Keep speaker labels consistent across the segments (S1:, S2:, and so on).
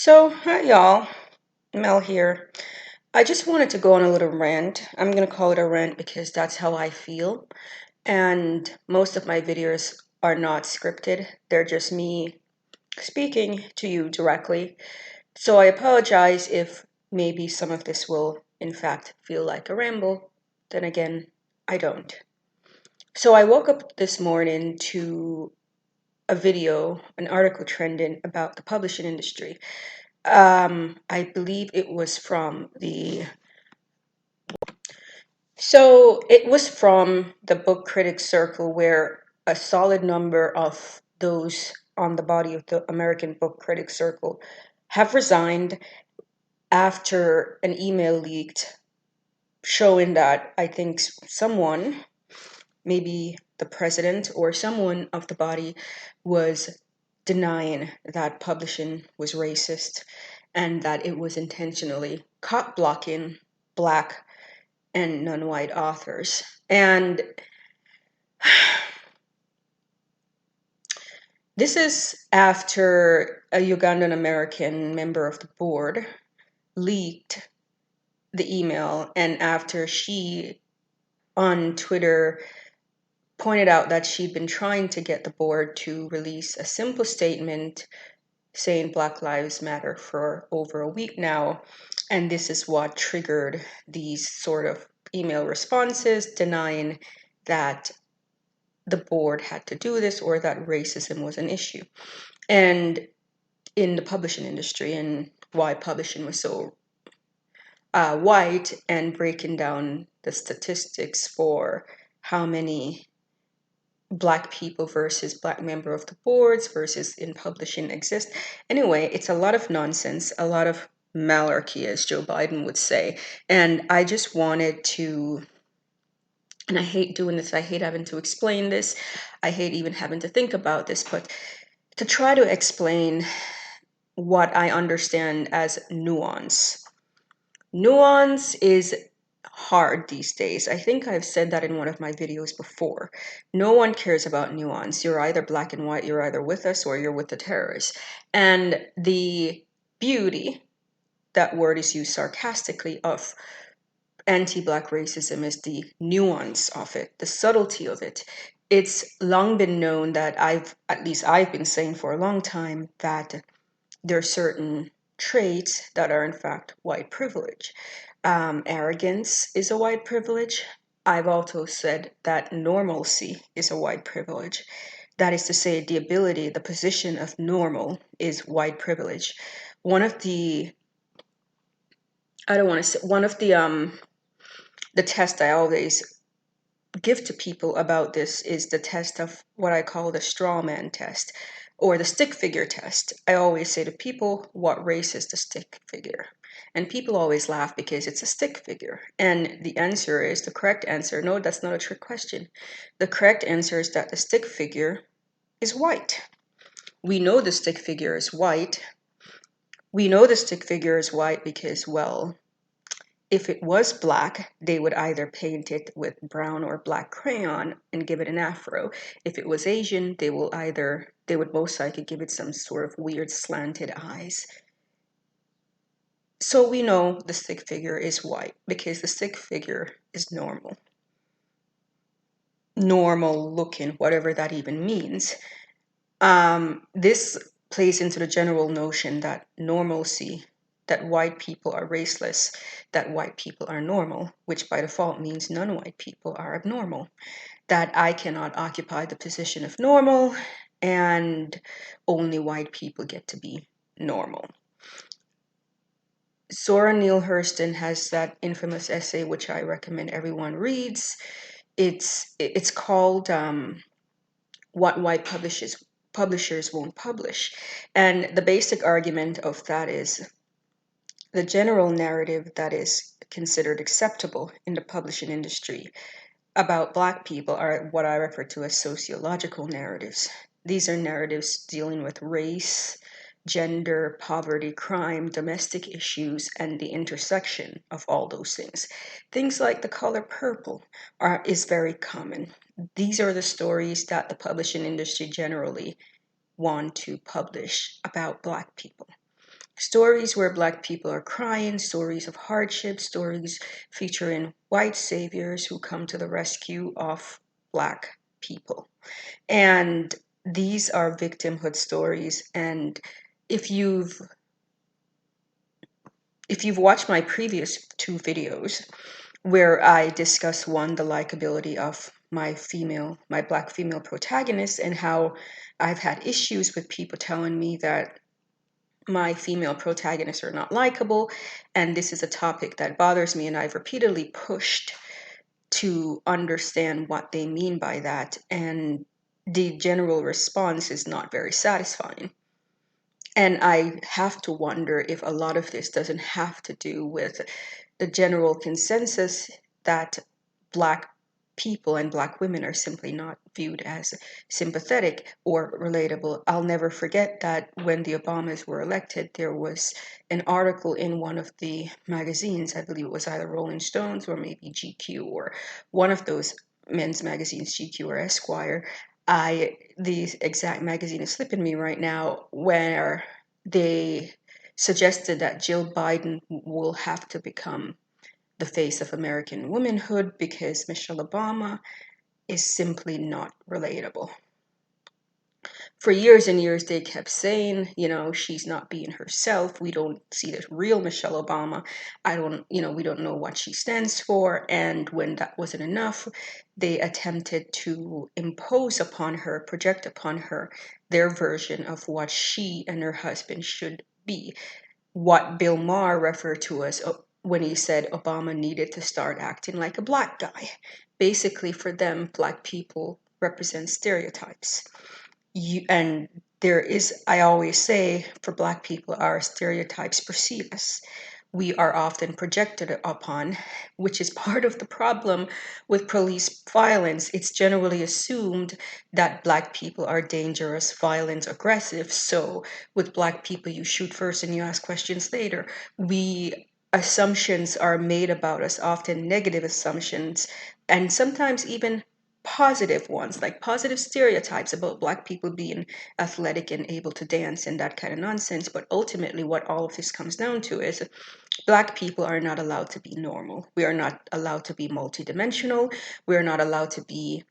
S1: Hi y'all, Mel here. I just wanted to go on a little rant. I'm gonna call it a rant because that's how I feel. And most of my videos are not scripted, they're just me speaking to you directly. So I apologize if maybe some of this will, in fact, feel like a ramble. Then again, I don't. So I woke up this morning to a video, an article trending about the publishing industry. I believe it was from it was from the book critics circle where a solid number of those on the body of the American book critics circle have resigned after an email leaked showing that I think someone, maybe the president or someone of the body, was denying that publishing was racist and that it was intentionally cop blocking black and non-white authors. And this is after a Ugandan American member of the board leaked the email, and after she on Twitter pointed out that she'd been trying to get the board to release a simple statement saying Black Lives Matter for over a week now. And this is what triggered these sort of email responses denying that the board had to do this or that racism was an issue. And in the publishing industry, and why publishing was so white, and breaking down the statistics for how many black people versus black member of the boards versus in publishing exist. Anyway, it's a lot of nonsense, a lot of malarkey, as Joe Biden would say. And I just wanted to, and I hate doing this, I hate having to explain this, I hate even having to think about this, but to try to explain what I understand as nuance. Nuance is hard these days. I think I've said that in one of my videos before. No one cares about nuance. You're either black and white, you're either with us or you're with the terrorists. And the beauty, that word is used sarcastically, of anti-black racism is the nuance of it, the subtlety of it. It's long been known that at least I've been saying for a long time, that there are certain traits that are in fact white privilege. Arrogance is a white privilege. I've also said that normalcy is a white privilege. That is to say, the ability, the position of normal is white privilege. One of the, I don't want to say, one of the tests I always give to people about this is the test of what I call the straw man test or the stick figure test. I always say to people, what race is the stick figure? And people always laugh because it's a stick figure. And the answer is, the correct answer, no, that's not a trick question. The correct answer is that the stick figure is white. We know the stick figure is white. We know the stick figure is white because, well, if it was black, they would either paint it with brown or black crayon and give it an afro. If it was Asian, they would most likely give it some sort of weird slanted eyes. So we know the stick figure is white because the stick figure is normal. Normal looking, whatever that even means. This plays into the general notion that normalcy, that white people are raceless, that white people are normal, which by default means non-white people are abnormal, that I cannot occupy the position of normal and only white people get to be normal. Zora Neale Hurston has that infamous essay, which I recommend everyone reads. It's called What White Publishers Won't Publish. And the basic argument of that is the general narrative that is considered acceptable in the publishing industry about Black people are what I refer to as sociological narratives. These are narratives dealing with race, gender, poverty, crime, domestic issues, and the intersection of all those things. Things like the color purple is very common. These are the stories that the publishing industry generally want to publish about Black people. Stories where Black people are crying, stories of hardship, stories featuring white saviors who come to the rescue of Black people. And these are victimhood stories. And if you've if you've watched my previous two videos where I discuss one, the likability of my Black female protagonist, and how I've had issues with people telling me that my female protagonists are not likable, and this is a topic that bothers me, and I've repeatedly pushed to understand what they mean by that, and the general response is not very satisfying. And I have to wonder if a lot of this doesn't have to do with the general consensus that Black people and Black women are simply not viewed as sympathetic or relatable. I'll never forget that when the Obamas were elected, there was an article in one of the magazines, I believe it was either Rolling Stones or maybe GQ or one of those men's magazines, GQ or Esquire. The exact magazine is slipping me right now, where they suggested that Jill Biden will have to become the face of American womanhood because Michelle Obama is simply not relatable. For years and years, they kept saying, she's not being herself. We don't see the real Michelle Obama. We don't know what she stands for. And when that wasn't enough, they attempted to impose upon her, project upon her, their version of what she and her husband should be. What Bill Maher referred to as when he said Obama needed to start acting like a Black guy. Basically, for them, Black people represent stereotypes. And there is, I always say, for Black people, our stereotypes perceive us. We are often projected upon, which is part of the problem with police violence. It's generally assumed that Black people are dangerous, violent, aggressive. So with Black people, you shoot first and you ask questions later. Assumptions are made about us, often negative assumptions, and sometimes even positive ones, like positive stereotypes about Black people being athletic and able to dance and that kind of nonsense. But ultimately, what all of this comes down to is Black people are not allowed to be normal. We are not allowed to be multidimensional. We are not allowed to be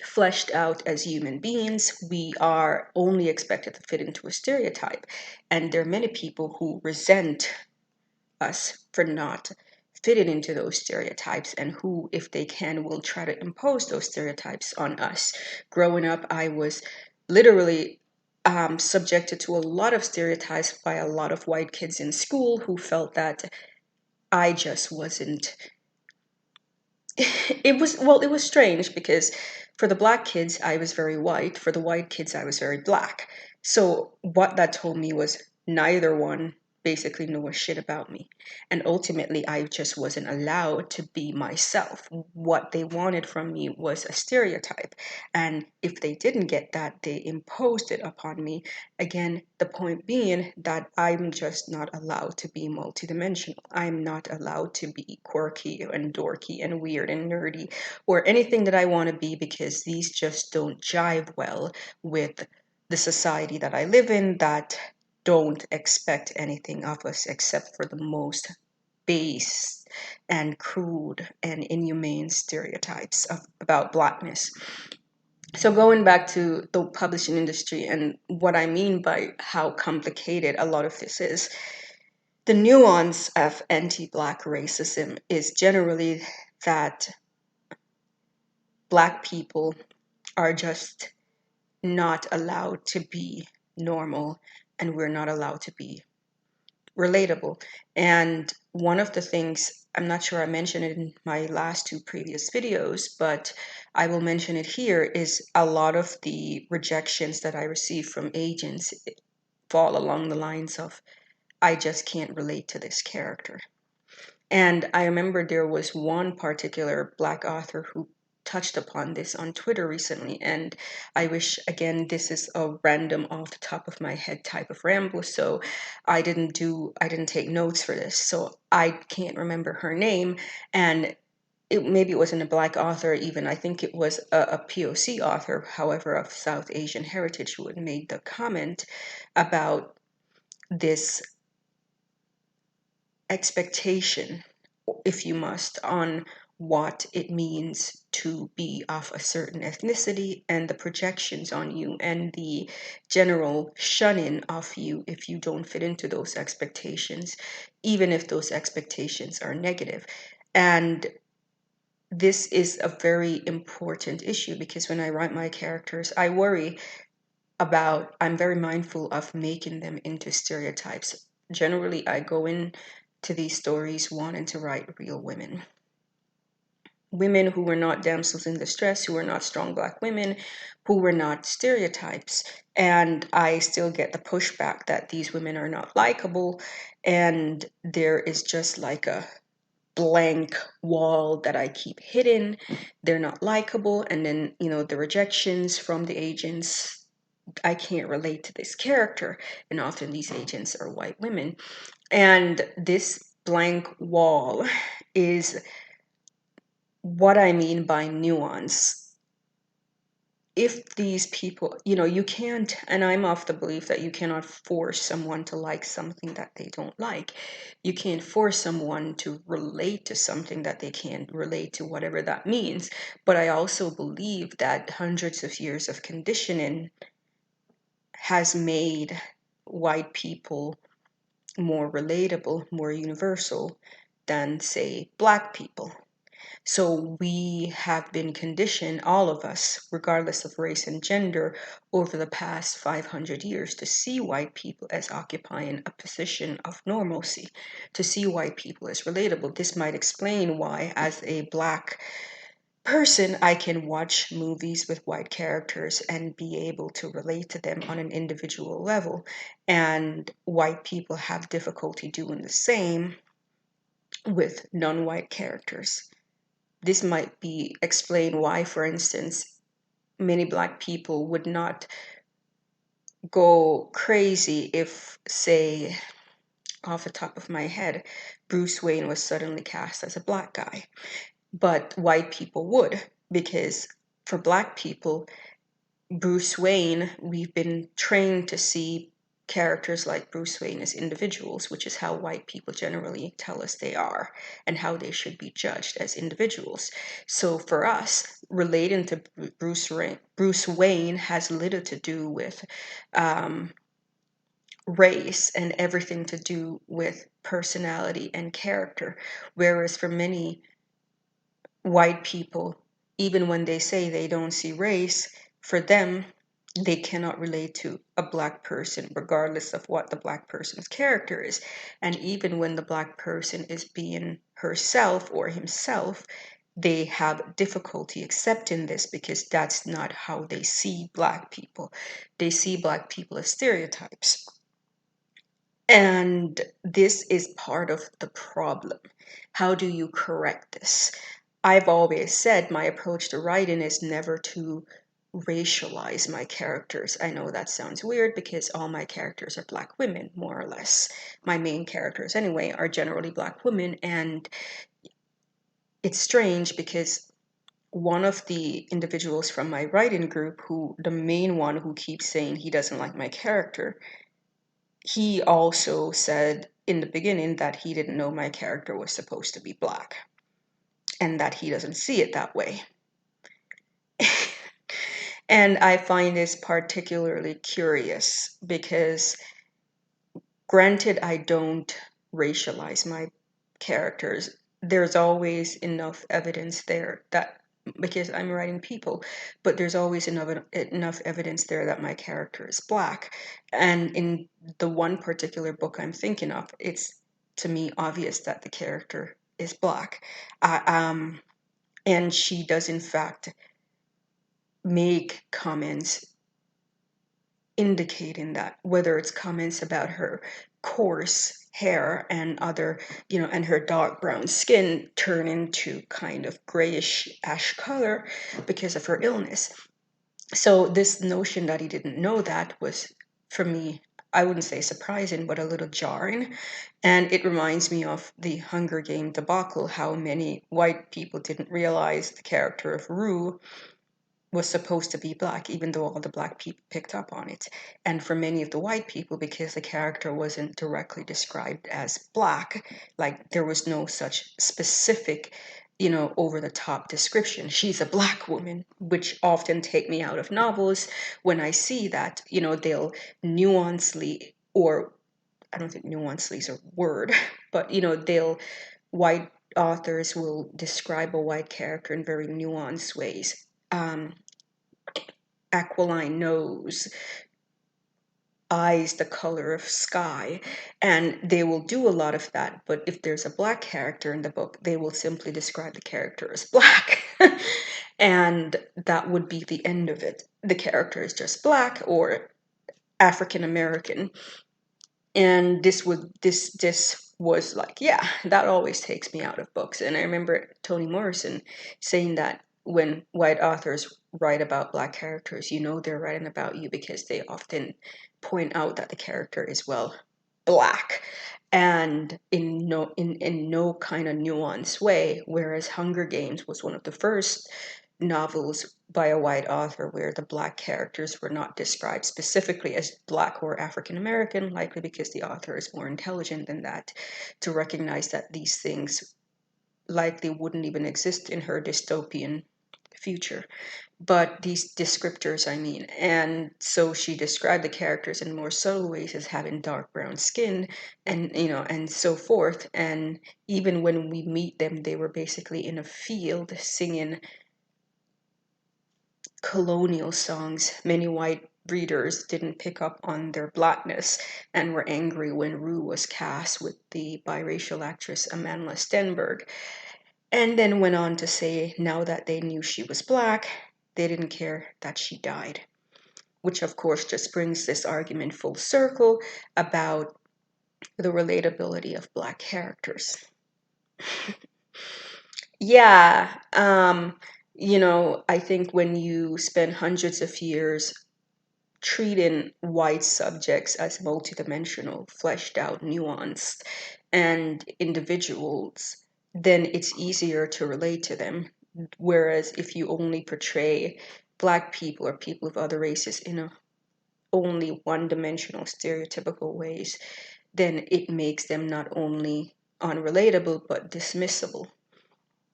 S1: fleshed out as human beings. We are only expected to fit into a stereotype. And there are many people who resent us for not fitting into those stereotypes, and who, if they can, will try to impose those stereotypes on us. Growing up, I was literally subjected to a lot of stereotypes by a lot of white kids in school who felt that I just wasn't. It was strange because for the Black kids, I was very white. For the white kids, I was very Black. So what that told me was neither one basically knew a shit about me. And ultimately, I just wasn't allowed to be myself. What they wanted from me was a stereotype. And if they didn't get that, they imposed it upon me. Again, the point being that I'm just not allowed to be multidimensional. I'm not allowed to be quirky and dorky and weird and nerdy or anything that I want to be, because these just don't jive well with the society that I live in, that don't expect anything of us except for the most base and crude and inhumane stereotypes about Blackness. So going back to the publishing industry and what I mean by how complicated a lot of this is, the nuance of anti-Black racism is generally that Black people are just not allowed to be normal, and we're not allowed to be relatable. And one of the things, I'm not sure I mentioned it in my last two previous videos, but I will mention it here, is a lot of the rejections that I receive from agents fall along the lines of, I just can't relate to this character. And I remember there was one particular Black author who touched upon this on Twitter recently. And I wish, again, this is a random off the top of my head type of ramble. So I didn't take notes for this. So I can't remember her name. And maybe it wasn't a Black author even. I think it was a POC author, however, of South Asian heritage, who had made the comment about this expectation, if you must, on what it means to be of a certain ethnicity, and the projections on you and the general shunning of you if you don't fit into those expectations, even if those expectations are negative. And this is a very important issue because when I write my characters, I'm very mindful of making them into stereotypes. Generally, I go in to these stories wanting to write real women. Women who were not damsels in distress, who were not strong Black women, who were not stereotypes. And I still get the pushback that these women are not likable, and there is just like a blank wall that I keep hitting. They're not likable. And then, the rejections from the agents, I can't relate to this character. And often these agents are white women. And this blank wall is what I mean by nuance. If these people, you can't, and I'm of the belief that you cannot force someone to like something that they don't like. You can't force someone to relate to something that they can't relate to, whatever that means. But I also believe that hundreds of years of conditioning has made white people more relatable, more universal than, say, Black people. So we have been conditioned, all of us, regardless of race and gender, over the past 500 years to see white people as occupying a position of normalcy, to see white people as relatable. This might explain why, as a Black person, I can watch movies with white characters and be able to relate to them on an individual level. And white people have difficulty doing the same with non-white characters. This might be explain why, for instance, many Black people would not go crazy if, say, off the top of my head, Bruce Wayne was suddenly cast as a Black guy. But white people would, because for Black people, Bruce Wayne, we've been trained to see characters like Bruce Wayne as individuals, which is how white people generally tell us they are and how they should be judged as individuals. So for us, relating to Bruce Wayne has little to do with um, race and everything to do with personality and character. Whereas for many white people, even when they say they don't see race, for them, they cannot relate to a Black person, regardless of what the Black person's character is. And even when the Black person is being herself or himself, they have difficulty accepting this because that's not how they see Black people. They see Black people as stereotypes. And this is part of the problem. How do you correct this? I've always said my approach to writing is never to racialize my characters. I know that sounds weird because all my characters are Black women, more or less. My main characters, anyway, are generally Black women. And it's strange because one of the individuals from my writing group, the main one who keeps saying he doesn't like my character, he also said in the beginning that he didn't know my character was supposed to be Black and that he doesn't see it that way. And I find this particularly curious because, granted, I don't racialize my characters. There's always enough evidence there that, because I'm writing people, but there's always enough evidence there that my character is Black. And in the one particular book I'm thinking of, it's to me obvious that the character is Black. And she does, in fact, make comments indicating that, whether it's comments about her coarse hair and other, and her dark brown skin turn into kind of grayish ash color because of her illness. So this notion that he didn't know that was, for me, I wouldn't say surprising, but a little jarring. And it reminds me of the Hunger Game debacle, how many white people didn't realize the character of Rue was supposed to be black, even though all the black people picked up on it. And for many of the white people, because the character wasn't directly described as black, like there was no such specific, over the top description. She's a black woman, which often take me out of novels when I see that, they'll nuancely, or I don't think nuancely is a word, but, white authors will describe a white character in very nuanced ways. Aquiline nose, eyes the color of sky, and they will do a lot of that. But if there's a black character in the book, they will simply describe the character as black. And that would be the end of it. The character is just black or African American. And this was like, yeah, that always takes me out of books. And I remember Toni Morrison saying that when white authors write about black characters, they're writing about you because they often point out that the character is, well, black, and in no kind of nuanced way. Whereas Hunger Games was one of the first novels by a white author where the black characters were not described specifically as black or African American, likely because the author is more intelligent than that to recognize that these things likely wouldn't even exist in her dystopian future. But these descriptors, I mean. And so she described the characters in more subtle ways as having dark brown skin and, and so forth. And even when we meet them, they were basically in a field singing colonial songs. Many white readers didn't pick up on their blackness and were angry when Rue was cast with the biracial actress Amandla Stenberg, and then went on to say now that they knew she was black, they didn't care that she died. Which, of course, just brings this argument full circle about the relatability of black characters. Yeah, I think when you spend hundreds of years treating white subjects as multidimensional, fleshed out, nuanced, and individuals, then it's easier to relate to them. Whereas if you only portray black people or people of other races in a only one-dimensional, stereotypical ways, then it makes them not only unrelatable but dismissible.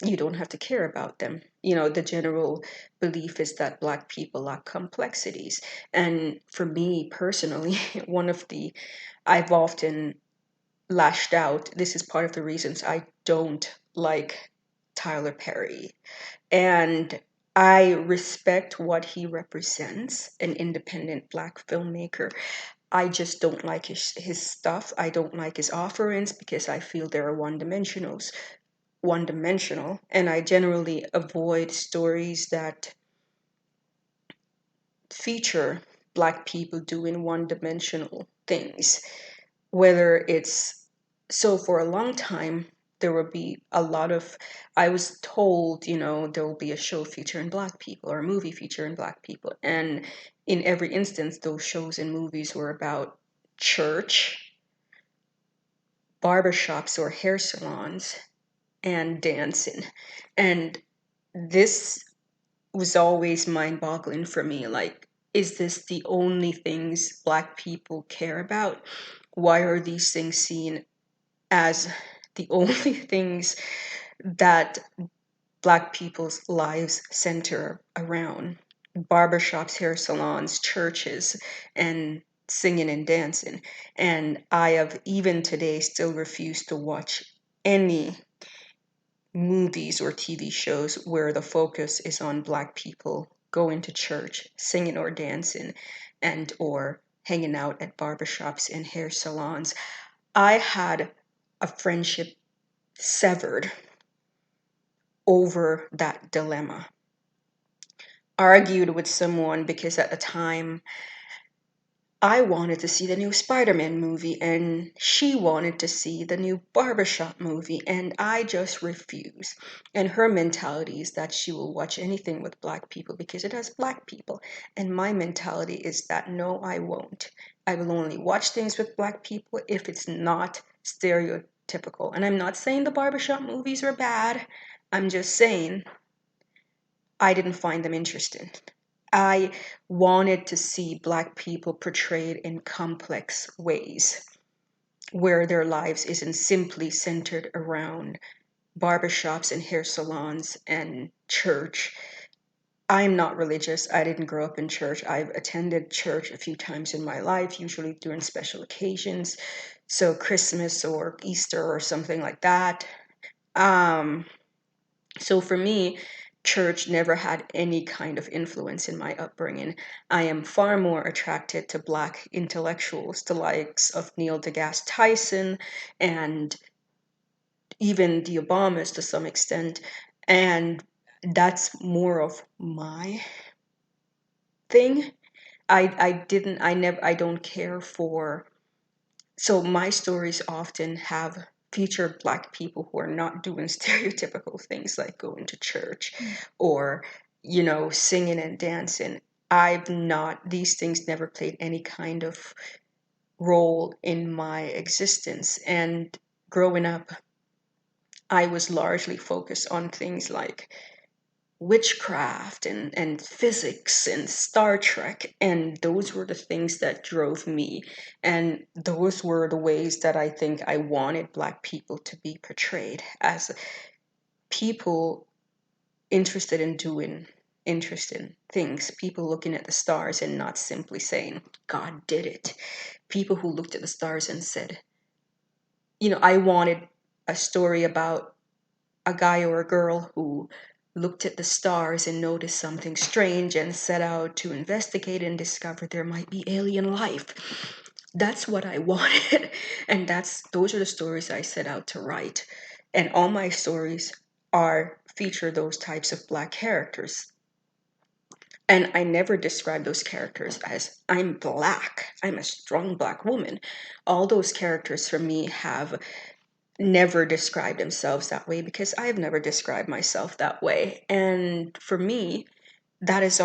S1: You don't have to care about them. The general belief is that black people lack complexities. And for me personally, one of the, I've often lashed out, this is part of the reasons I don't like Tyler Perry. And I respect what he represents, an independent black filmmaker. I just don't like his stuff. I don't like his offerings because I feel they're one dimensional, and I generally avoid stories that feature black people doing one-dimensional things. Whether it's so, for a long time there will be a lot of, I was told, there will be a show featuring black people or a movie featuring black people, and in every instance those shows and movies were about church, barbershops or hair salons, and dancing. And this was always mind boggling for me. Like, is this the only things black people care about? Why are these things seen as the only things that black people's lives center around? Barbershops, hair salons, churches, and singing and dancing. And I have even today still refused to watch any movies or TV shows where the focus is on black people going to church, singing or dancing, and or hanging out at barbershops and hair salons. I had a friendship severed over that dilemma. Argued with someone because at the time I wanted to see the new Spider-Man movie and she wanted to see the new Barbershop movie, and I just refused. And her mentality is that she will watch anything with black people because it has black people. And my mentality is that no, I won't. I will only watch things with black people if it's not stereotypical. And I'm not saying the Barbershop movies are bad. I'm just saying I didn't find them interesting. I wanted to see Black people portrayed in complex ways where their lives isn't simply centered around barbershops and hair salons and church. I'm not religious. I didn't grow up in church. I've attended church a few times in my life, usually during special occasions. So Christmas or Easter or something like that. Um, so for me, church never had any kind of influence in my upbringing. I am far more attracted to Black intellectuals, the likes of Neil deGrasse Tyson and even the Obamas to some extent. And that's more of my thing. I don't care for, so my stories often have feature Black people who are not doing stereotypical things like going to church or, singing and dancing. These things never played any kind of role in my existence. And growing up, I was largely focused on things like witchcraft and physics and Star Trek. And those were the things that drove me. And those were the ways that I think I wanted Black people to be portrayed as people interested in doing interesting things, people looking at the stars and not simply saying, God did it. People who looked at the stars and said, I wanted a story about a guy or a girl who looked at the stars and noticed something strange and set out to investigate and discover there might be alien life. That's what I wanted. And those are the stories I set out to write. And all my stories feature those types of Black characters. And I never describe those characters as I'm Black, I'm a strong Black woman. All those characters for me have never describe themselves that way because I've never described myself that way. And for me, those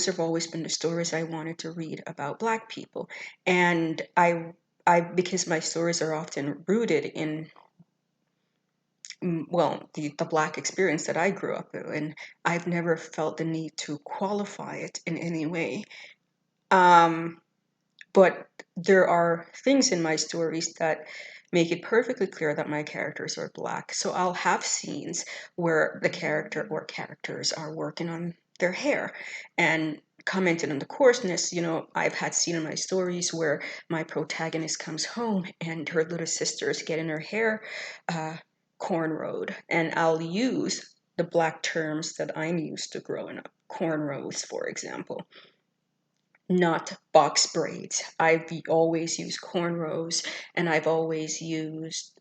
S1: have always been the stories I wanted to read about Black people. And because my stories are often rooted in, well, the Black experience that I grew up in, I've never felt the need to qualify it in any way. Um, But there are things in my stories that make it perfectly clear that my characters are Black. So I'll have scenes where the character or characters are working on their hair and commented on the coarseness. I've had seen in my stories where my protagonist comes home and her little sister is getting her hair uh, cornrowed. And I'll use the Black terms that I'm used to growing up. Cornrows, for example, not box braids. I've always used cornrows, and I've always used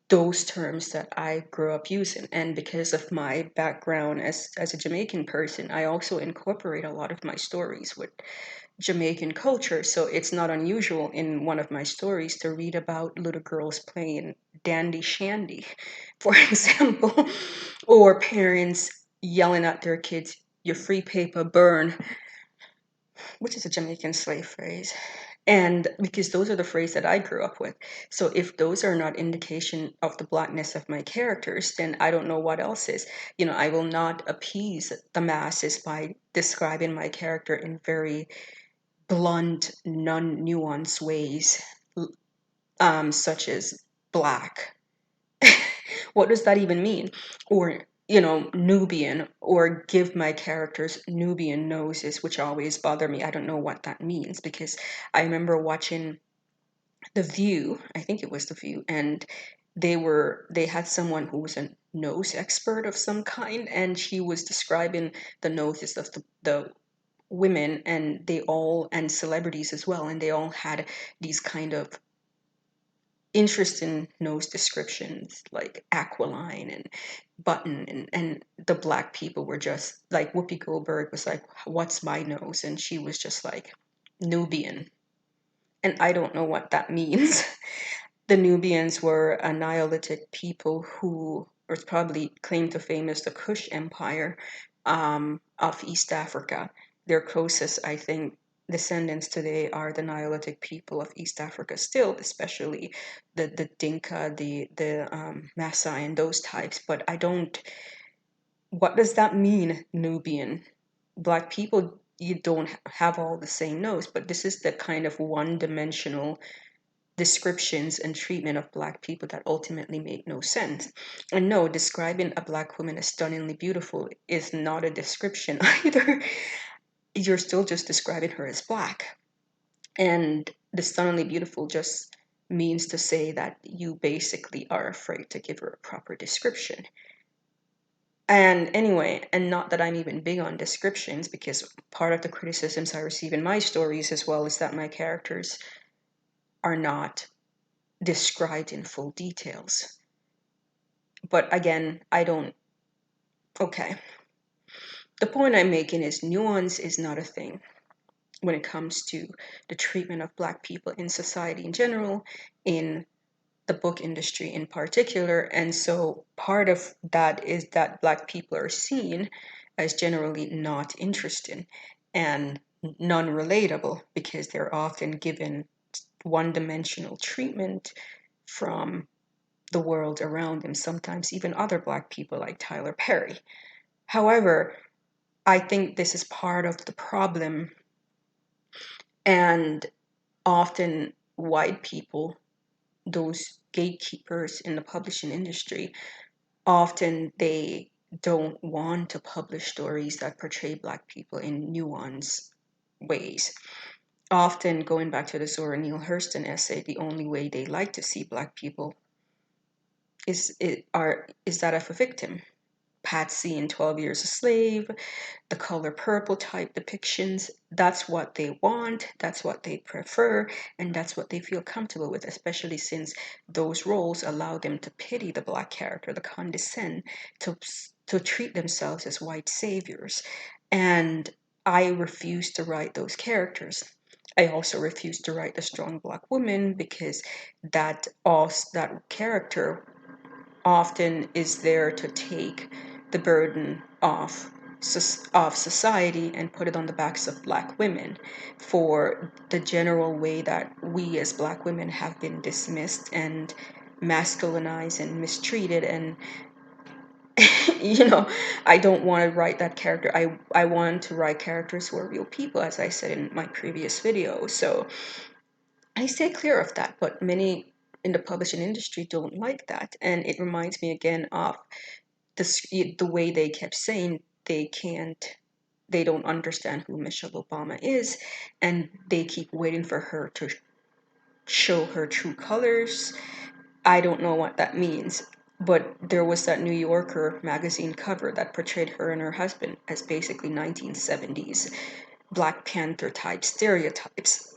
S1: those terms that I grew up using. And because of my background as a Jamaican person, I also incorporate a lot of my stories with Jamaican culture. So it's not unusual in one of my stories to read about little girls playing dandy shandy, for example, or parents yelling at their kids, "Your free paper burn," which is a Jamaican slave phrase. And because those are the phrases that I grew up with. So if those are not indication of the Blackness of my characters, then I don't know what else is. I will not appease the masses by describing my character in very blunt, non-nuanced ways, such as Black. What does that even mean? Or, Nubian, or give my characters Nubian noses, which always bother me. I don't know what that means because I remember watching The View, I think it was The View, and they had someone who was a nose expert of some kind, and she was describing the noses of the women, and and celebrities as well, and they all had these kind of interesting nose descriptions like aquiline and button, and the Black people were just like, Whoopi Goldberg was like, what's my nose? And she was just like, Nubian. And I don't know what that means. The Nubians were a Nihilistic people who was probably claimed to fame as the Kush Empire of East Africa. Their closest, I think, descendants today are the Nihilistic people of East Africa still, especially the Dinka, the Maasai, and those types. But I don't What does that mean, Nubian? Black people, you don't have all the same nose, but this is the kind of one-dimensional descriptions and treatment of Black people that ultimately make no sense. And no, describing a Black woman as stunningly beautiful is not a description either. You're still just describing her as Black. And the stunningly beautiful just means to say that you basically are afraid to give her a proper description. And anyway, and not that I'm even big on descriptions, because part of the criticisms I receive in my stories as well is that my characters are not described in full details. But again, I don't. Okay. The point I'm making is nuance is not a thing when it comes to the treatment of Black people in society in general, in the book industry in particular. And so part of that is that Black people are seen as generally not interesting and non relatable because they're often given one dimensional treatment from the world around them, sometimes even other Black people like Tyler Perry. However, I think this is part of the problem, and often white people, those gatekeepers in the publishing industry, often they don't want to publish stories that portray Black people in nuanced ways. Often, going back to the Zora Neale Hurston essay, the only way they like to see Black people is that of a victim. Patsy in 12 Years a Slave, the color purple type depictions, that's what they want, that's what they prefer, and that's what they feel comfortable with, especially since those roles allow them to pity the Black character, to condescend, to treat themselves as white saviors. And I refuse to write those characters. I also refuse to write the strong Black woman because that character often is there to take the burden of society and put it on the backs of Black women for the general way that we as Black women have been dismissed and masculinized and mistreated. And you know, I don't want to write that character. I want to write characters who are real people, as I said in my previous video. So I stay clear of that, but many in the publishing industry don't like that. And it reminds me again of the way they kept saying they don't understand who Michelle Obama is, and they keep waiting for her to show her true colors. I don't know what that means, but there was that New Yorker magazine cover that portrayed her and her husband as basically 1970s Black Panther type stereotypes,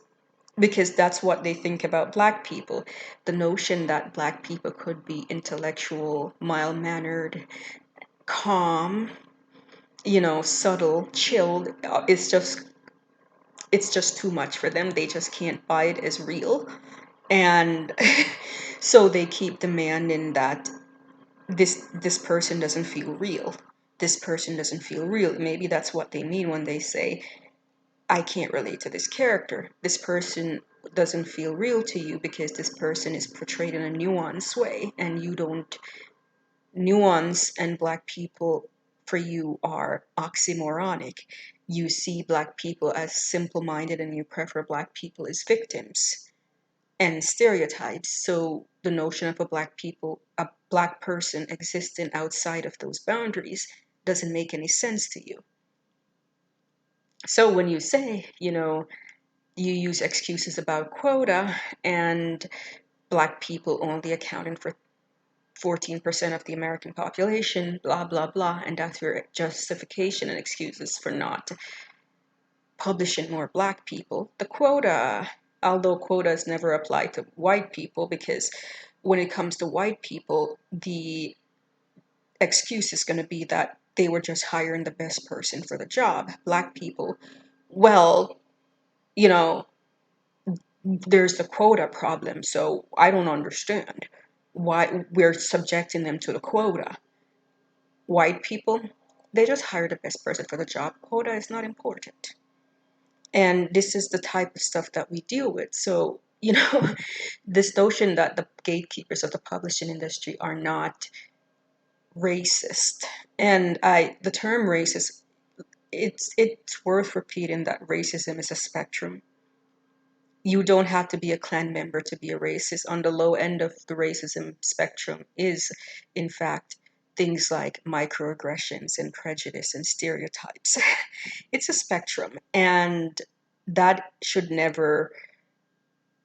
S1: because that's what they think about Black people. The notion that Black people could be intellectual, mild mannered, calm, subtle, chilled, it's just too much for them. They just can't buy it as real. And so they keep demanding that this person doesn't feel real. This person doesn't feel real. Maybe that's what they mean when they say, I can't relate to this character. This person doesn't feel real to you because this person is portrayed in a nuanced way, and you don't. Nuance and Black people for you are oxymoronic. You see Black people as simple minded and you prefer Black people as victims and stereotypes. So the notion of a Black person existing outside of those boundaries doesn't make any sense to you. So when you say, you use excuses about quota and Black people only accounting for 14% of the American population, blah, blah, blah. And that's your justification and excuses for not publishing more Black people. The quota, although quotas never apply to white people, because when it comes to white people, the excuse is going to be that they were just hiring the best person for the job. Black people, well, you know, there's the quota problem. So I don't understand why we're subjecting them to the quota. White people, they just hire the best person for the job. Quota is not important. And this is the type of stuff that we deal with. So, this notion that the gatekeepers of the publishing industry are not racist. And the term racist, it's worth repeating that racism is a spectrum. You don't have to be a Klan member to be a racist. On the low end of the racism spectrum is, in fact, things like microaggressions and prejudice and stereotypes. It's a spectrum, and that should never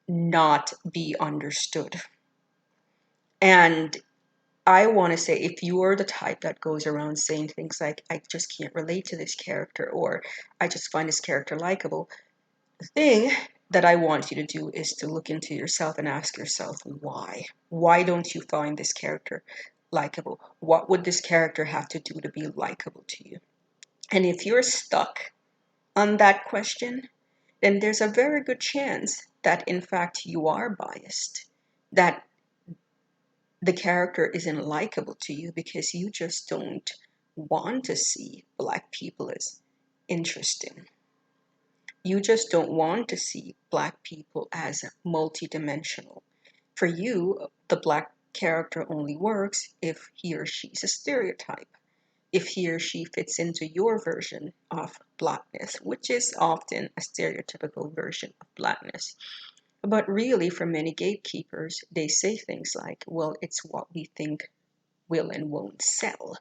S1: not be understood. And I want to say, if you are the type that goes around saying things like, I just can't relate to this character, or I just find this character likable, the thing that I want you to do is to look into yourself and ask yourself why. Why don't you find this character likable? What would this character have to do to be likable to you? And if you're stuck on that question, then there's a very good chance that in fact you are biased, that the character isn't likable to you because you just don't want to see Black people as interesting. You just don't want to see Black people as multidimensional. For you, the Black character only works if he or she's a stereotype, if he or she fits into your version of Blackness, which is often a stereotypical version of Blackness. But really, for many gatekeepers, they say things like, well, it's what we think will and won't sell.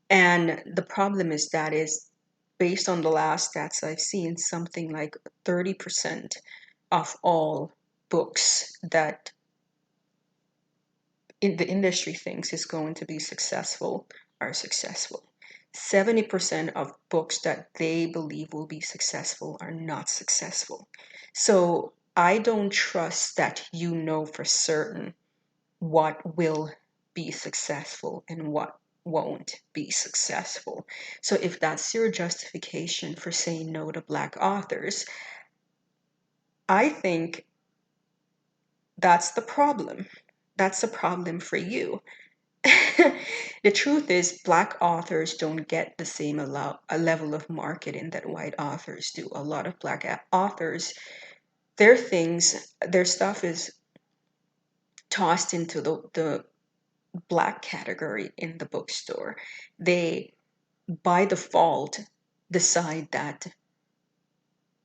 S1: And the problem is based on the last stats I've seen, something like 30% of all books that in the industry thinks is going to be successful are successful. 70% of books that they believe will be successful are not successful. So I don't trust that you know for certain what will be successful and what won't be successful. So if that's your justification for saying no to Black authors, I think that's the problem. That's a problem for you. The truth is, Black authors don't get the same a level of marketing that white authors do. A lot of Black authors, their stuff is tossed into the Black category in the bookstore. They, by default, decide that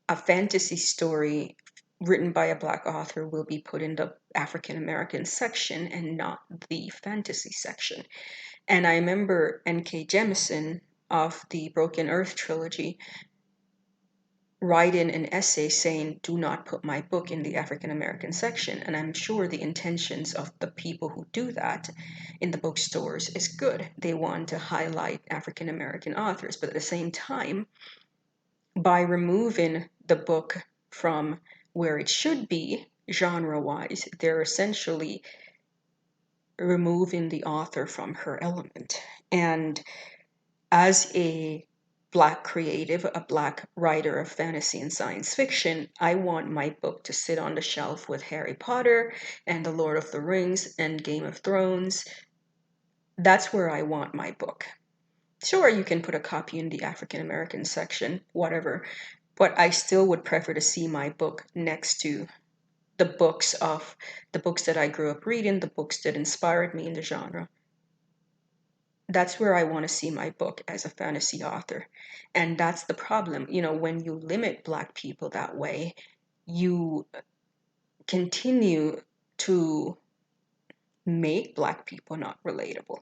S1: a fantasy story written by a Black author will be put in the African American section and not the fantasy section. And I remember N.K. Jemisin of the Broken Earth trilogy writing an essay saying, do not put my book in the African American section. And I'm sure the intentions of the people who do that in the bookstores is good. They want to highlight African American authors, but at the same time, by removing the book from where it should be genre wise, they're essentially removing the author from her element. And as a Black creative, a Black writer of fantasy and science fiction, I want my book to sit on the shelf with Harry Potter and The Lord of the Rings and Game of Thrones. That's where I want my book. Sure, you can put a copy in the African American section, whatever, but I still would prefer to see my book next to the books that I grew up reading, the books that inspired me in the genre. That's where I want to see my book as a fantasy author. And that's the problem. You know, when you limit Black people that way, you continue to make Black people not relatable.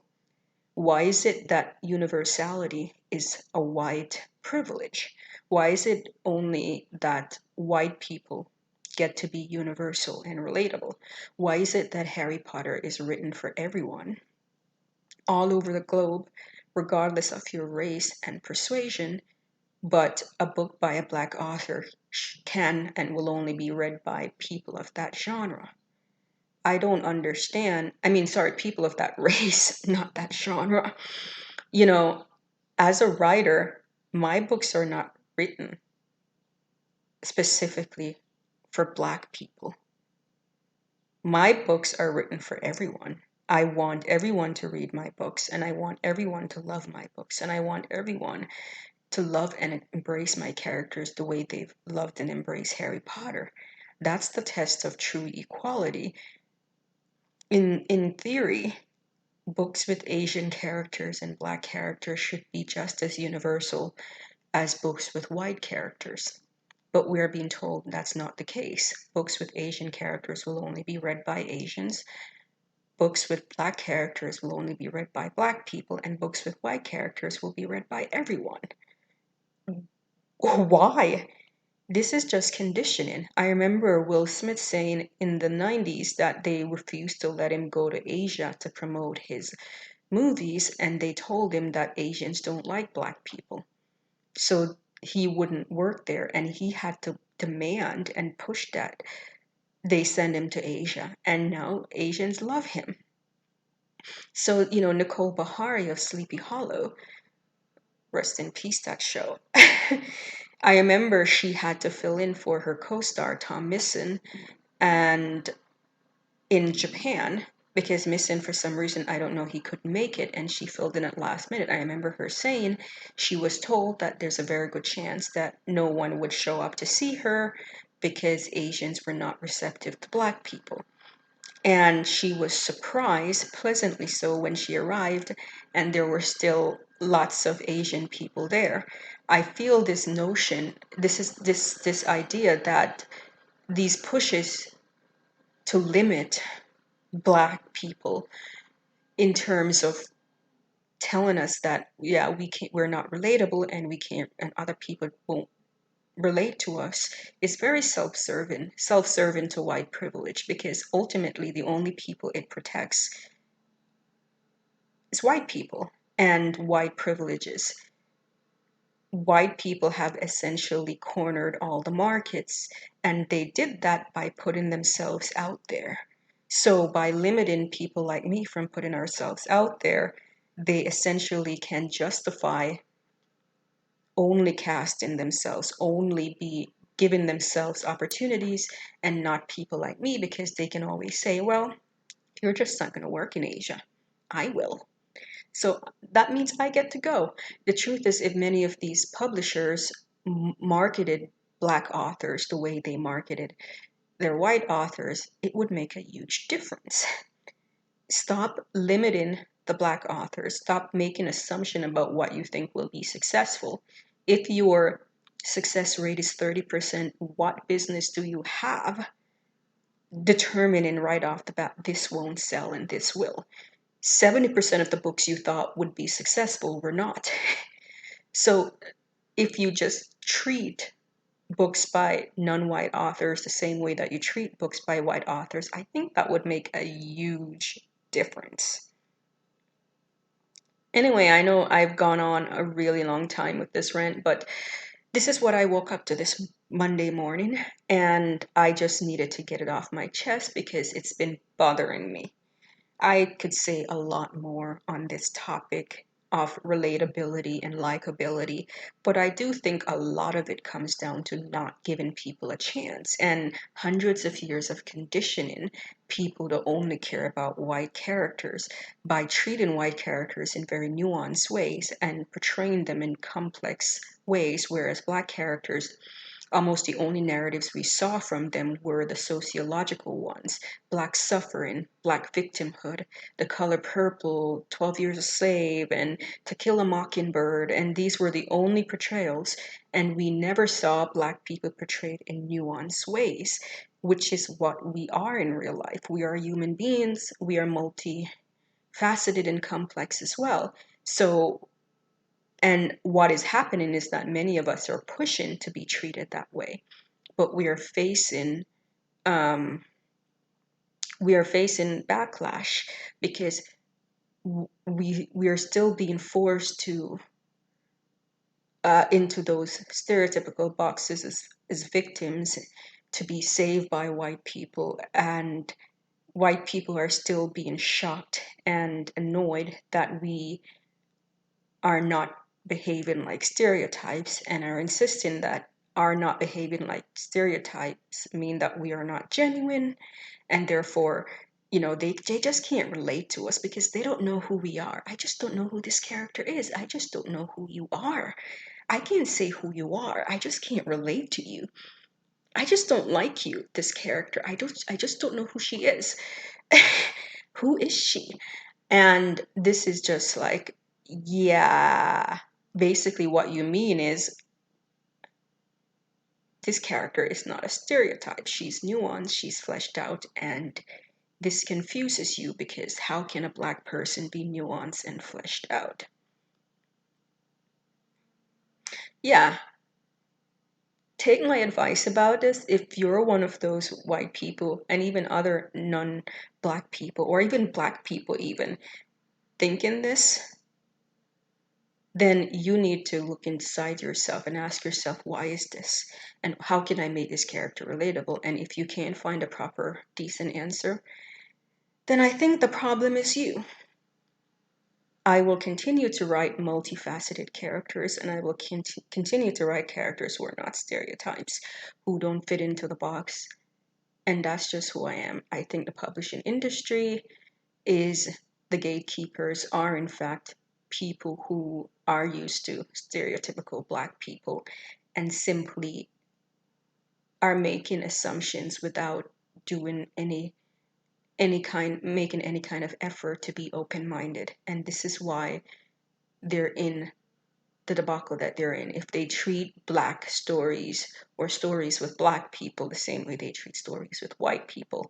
S1: Why is it that universality is a white privilege? Why is it only that white people get to be universal and relatable? Why is it that Harry Potter is written for everyone all over the globe, regardless of your race and persuasion, but a book by a Black author can and will only be read by people of that genre? I don't understand. I mean, sorry, people of that race, not that genre. You know, as a writer, my books are not written specifically for Black people. My books are written for everyone. I want everyone to read my books, and I want everyone to love my books, and I want everyone to love and embrace my characters the way they've loved and embraced Harry Potter. That's the test of true equality. In theory, books with Asian characters and Black characters should be just as universal as books with white characters. But we're being told that's not the case. Books with Asian characters will only be read by Asians. Books with Black characters will only be read by Black people, and books with white characters will be read by everyone. Why? This is just conditioning. I remember Will Smith saying in the 90s that they refused to let him go to Asia to promote his movies, and they told him that Asians don't like Black people. So he wouldn't work there, and he had to demand and push that they send him to Asia. And now Asians love him. So, Nicole Bahari of Sleepy Hollow, rest in peace, that show. I remember she had to fill in for her co-star Tom Misson and in Japan because Misson, for some reason, I don't know, he couldn't make it, and she filled in at last minute. I remember her saying she was told that there's a very good chance that no one would show up to see her because Asians were not receptive to Black people. And she was surprised, pleasantly so, when she arrived, and there were still lots of Asian people there. I feel this notion, this idea that these pushes to limit Black people in terms of telling us that, yeah, we're not relatable, and we can't, and other people won't relate to us, is very self-serving to white privilege, because ultimately the only people it protects is white people and white privileges. White people have essentially cornered all the markets, and they did that by putting themselves out there. So, by limiting people like me from putting ourselves out there, they essentially can justify only casting themselves, only be giving themselves opportunities, and not people like me, because they can always say, well, you're just not going to work in Asia. I will. So that means I get to go. The truth is, if many of these publishers marketed Black authors the way they marketed their white authors, it would make a huge difference. Stop limiting the Black authors. Stop making assumption about what you think will be successful. If your success rate is 30%, what business do you have determining right off the bat this won't sell and this will? 70% of the books you thought would be successful were not. So if you just treat books by non-white authors the same way that you treat books by white authors, I think that would make a huge difference. Anyway, I know I've gone on a really long time with this rant, but this is what I woke up to this Monday morning, and I just needed to get it off my chest because it's been bothering me. I could say a lot more on this topic of relatability and likability, but I do think a lot of it comes down to not giving people a chance and hundreds of years of conditioning people to only care about white characters by treating white characters in very nuanced ways and portraying them in complex ways, whereas Black characters, almost the only narratives we saw from them were the sociological ones: Black suffering, Black victimhood, The Color Purple, 12 Years a Slave, and To Kill a Mockingbird. And these were the only portrayals, and we never saw Black people portrayed in nuanced ways, which is what we are in real life. We are human beings, we are multifaceted and complex as well. So, and what is happening is that many of us are pushing to be treated that way, but um, we are facing backlash because we are still being forced to into those stereotypical boxes as victims, to be saved by white people, and white people are still being shocked and annoyed that we are not behaving like stereotypes, and are insisting that are not behaving like stereotypes mean that we are not genuine, and therefore, they just can't relate to us because they don't know who we are. I just don't know who this character is. I just don't know who you are. I can't say who you are. I just can't relate to you. I just don't like you, this character. I just don't know who she is. Who is she? And this is just like, yeah, basically what you mean is this character is not a stereotype. She's nuanced, she's fleshed out, and this confuses you because how can a Black person be nuanced and fleshed out? Yeah, take my advice about this. If you're one of those white people and even other non-Black people, or even Black people even, thinking this, then you need to look inside yourself and ask yourself, why is this? And how can I make this character relatable? And if you can't find a proper, decent answer, then I think the problem is you. I will continue to write multifaceted characters, and I will continue to write characters who are not stereotypes, who don't fit into the box. And that's just who I am. I think the publishing industry is the gatekeepers are, in fact, people who are used to stereotypical Black people and simply are making assumptions without doing making any kind of effort to be open-minded. And this is why they're in the debacle that they're in. If they treat Black stories or stories with Black people the same way they treat stories with white people,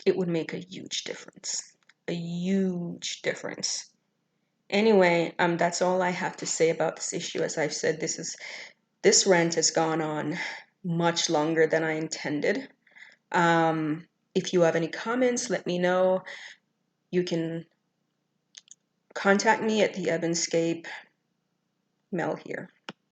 S1: it would make a huge difference. A huge difference. Anyway, that's all I have to say about this issue. As I've said, this rant has gone on much longer than I intended. If you have any comments, let me know. You can contact me at the Evanscape. Mel here.